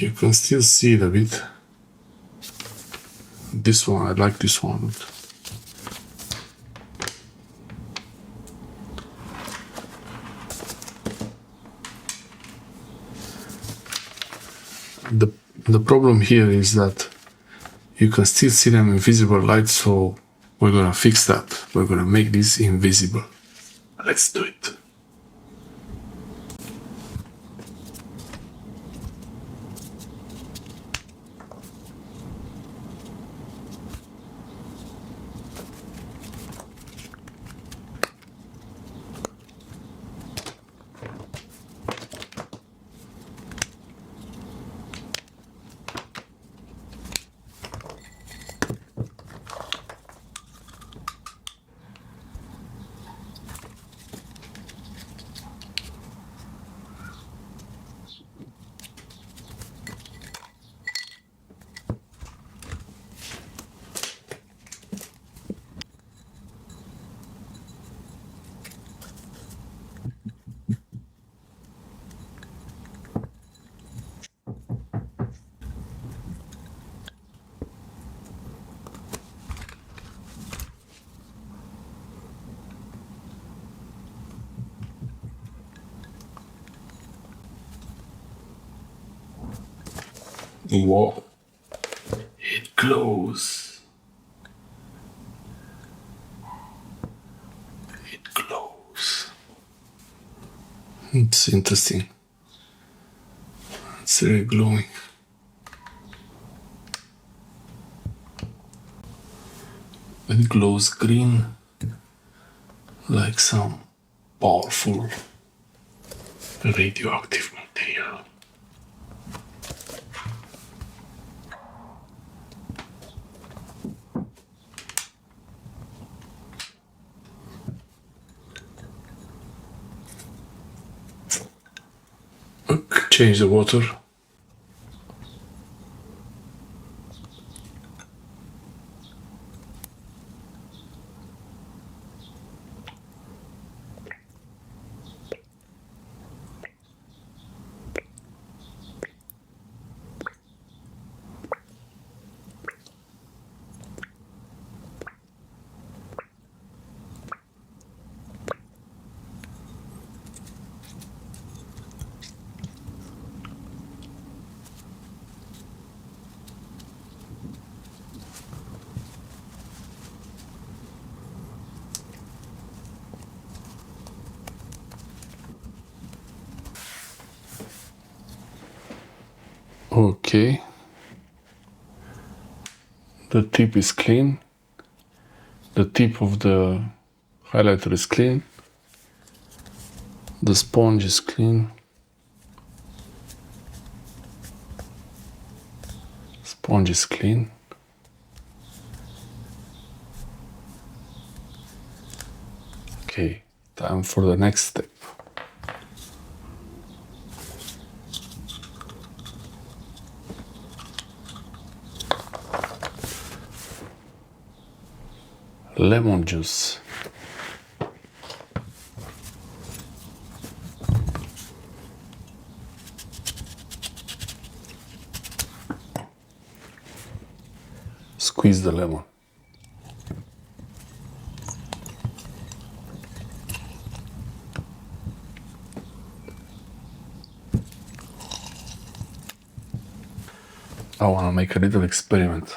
You can still see it a bit. This one, I like this one. The problem here is that you can still see them in visible light, so we're gonna fix that. We're gonna make this invisible. Let's do it. Whoa, it glows. It glows. It's interesting. It's really glowing. It glows green, like some powerful radioactive material. Change the water. Okay, the tip is clean, the tip of the highlighter is clean, the sponge is clean, sponge is clean. Okay, time for the next step. Lemon juice. Squeeze the lemon. I want to make a little experiment.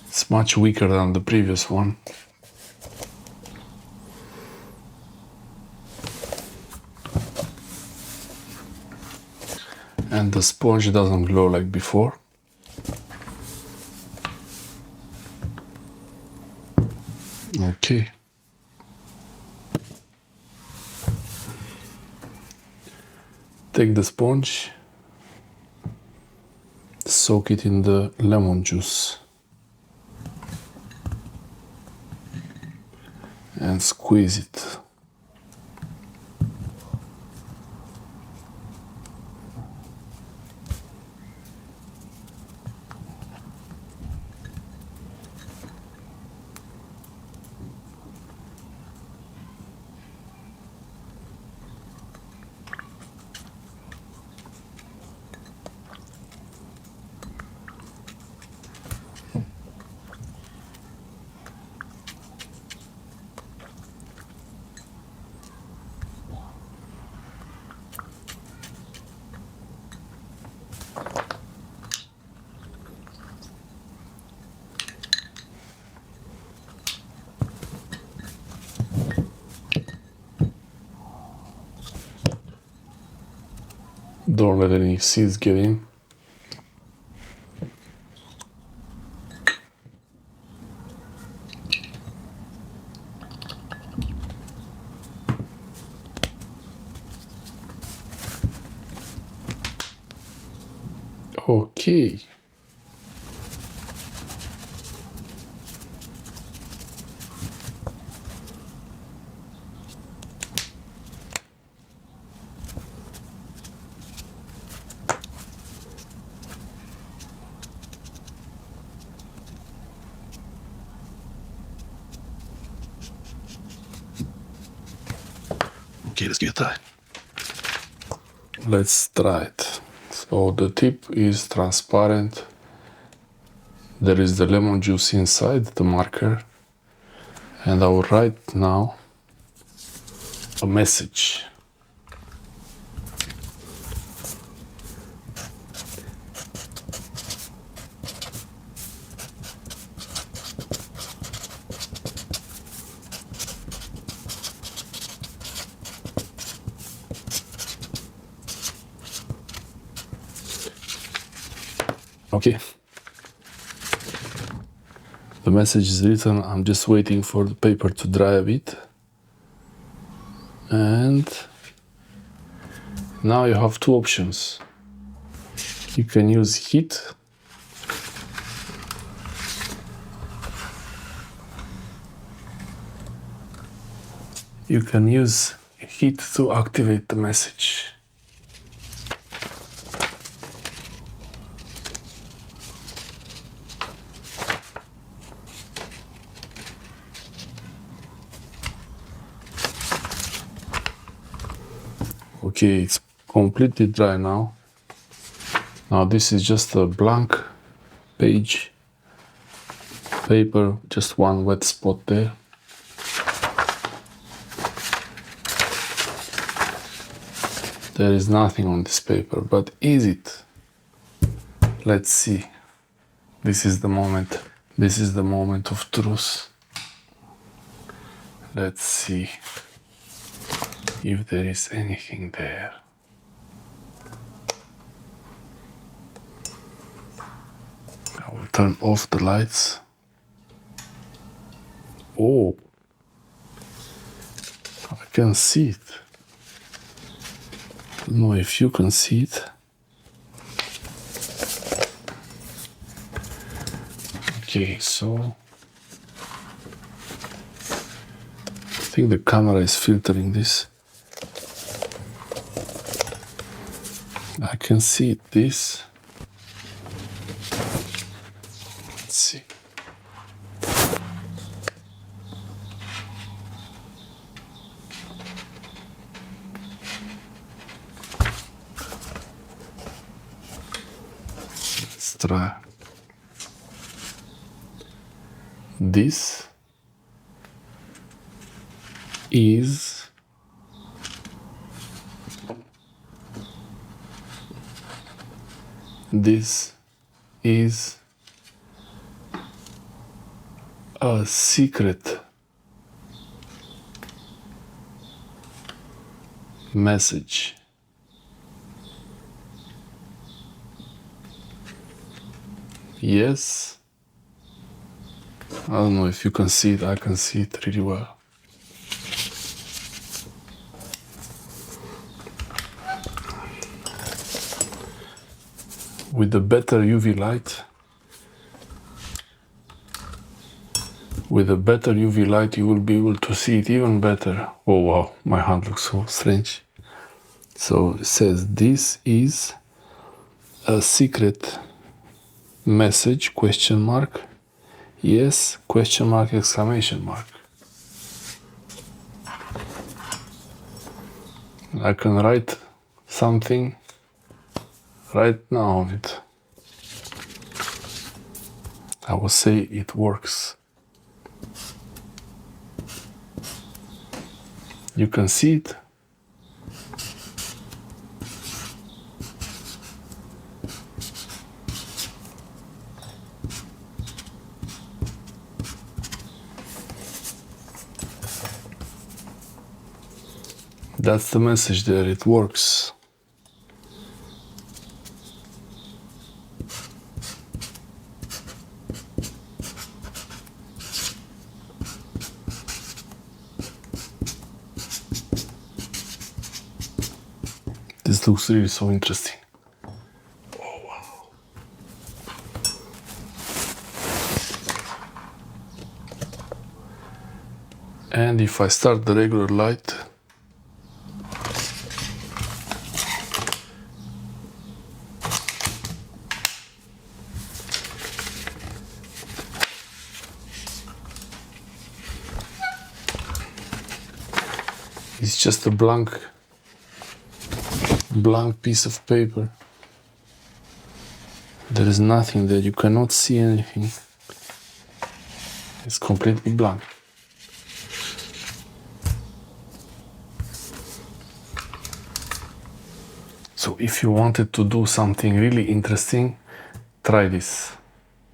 It's much weaker than the previous one. And the sponge doesn't glow like before. Okay. Take the sponge, soak it in the lemon juice, and squeeze it. Don't let any seeds get in. Okay. Okay, let's give it a try. Let's try it. So the tip is transparent. There is the lemon juice inside the marker. And I will write now a message. Okay. The message is written. I'm just waiting for the paper to dry a bit. And now you have two options. You can use heat. You can use heat to activate the message. Okay, it's completely dry now. Now this is just a blank page, paper, just one wet spot there. There is nothing on this paper, but is it? Let's see. This is the moment. This is the moment of truth. Let's see if there is anything there. I will turn off the lights. Oh, I can see it. I don't know if you can see it. Okay, so I think the camera is filtering this. I can see this. Let's see. Let's try. This is a secret message. Yes. I don't know if you can see it. I can see it really well. With the better UV light, you will be able to see it even better. Oh wow, my hand looks so strange. So it says this is a secret message, question mark. Yes, question mark, exclamation mark. I can write something right now on it. I will say it works. You can see it. That's the message there, it works. This looks really so interesting. Oh, wow. And if I start the regular light, it's just a blank piece of paper. There is nothing there. You cannot see anything. It's completely blank. So if you wanted to do something really interesting, try this.